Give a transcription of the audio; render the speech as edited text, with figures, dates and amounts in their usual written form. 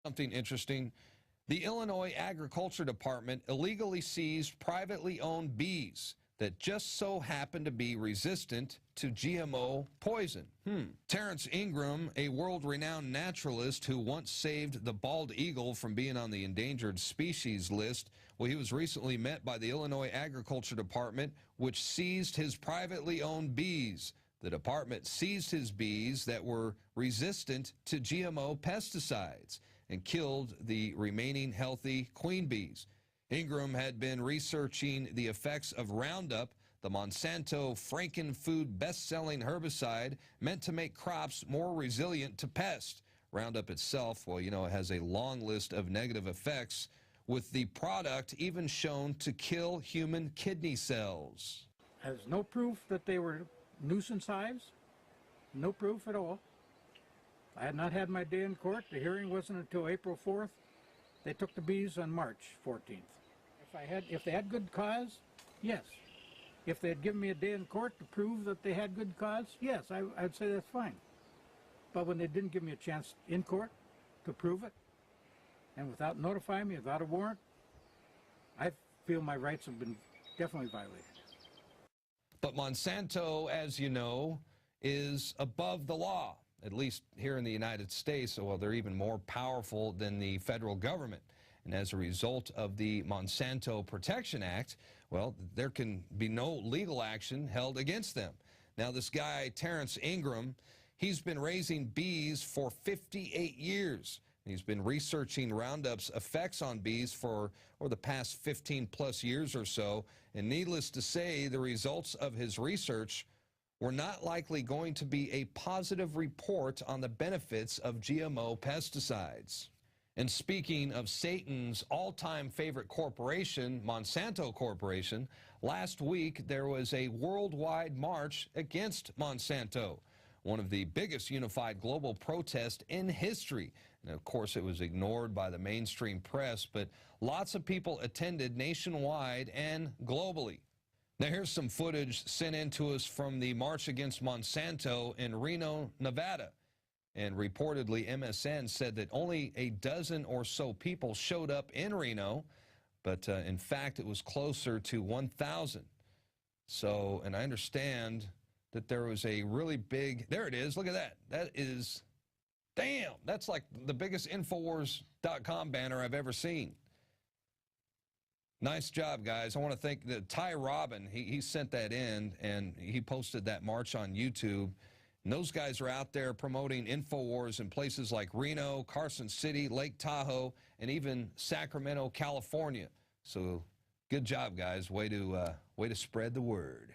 Something interesting. The Illinois Agriculture Department illegally seized privately owned bees that just so happen to be resistant to GMO poison. Terrence Ingram, a world-renowned naturalist who once saved the bald eagle from being on the endangered species list, well, he was recently met by the Illinois Agriculture Department, which seized his privately owned bees. The department seized his bees that were resistant to GMO pesticides and killed the remaining healthy queen bees. Ingram had been researching the effects of Roundup, the Monsanto Frankenfood best-selling herbicide meant to make crops more resilient to pests. Roundup itself, well, you know, it has a long list of negative effects, with the product even shown to kill human kidney cells. Has no proof that they were nuisance hives, no proof at all. I had not had my day in court. The hearing wasn't until April 4th. They took the bees on March 14th. If they had good cause, yes. If they had given me a day in court to prove that they had good cause, yes, I'd say that's fine. But when they didn't give me a chance in court to prove it, and without notifying me, without a warrant, I feel my rights have been definitely violated. But Monsanto, as you know, is above the law, at least here in the United States. Well, they're even more powerful than the federal government. And as a result of the Monsanto Protection Act, well, there can be no legal action held against them. Now, this guy, Terrence Ingram, he's been raising bees for 58 years. He's been researching Roundup's effects on bees for the past 15-plus years or so. And needless to say, the results of his research were not likely going to be a positive report on the benefits of GMO pesticides. And speaking of Satan's all-time favorite corporation, Monsanto Corporation, last week there was a worldwide march against Monsanto, one of the biggest unified global protests in history. And of course, it was ignored by the mainstream press, but lots of people attended nationwide and globally. Now, here's some footage sent in to us from the March Against Monsanto in Reno, Nevada. And reportedly, MSN said that only a dozen or so people showed up in Reno, but in fact, it was closer to 1,000. So, and I understand that there was a really big, there it is, look at that. That is, damn, that's like the biggest Infowars.com banner I've ever seen. Nice job, guys. I want to thank Ty Robin. He sent that in, and he posted that march on YouTube. And those guys are out there promoting Infowars in places like Reno, Carson City, Lake Tahoe, and even Sacramento, California. So good job, guys. Way to spread the word.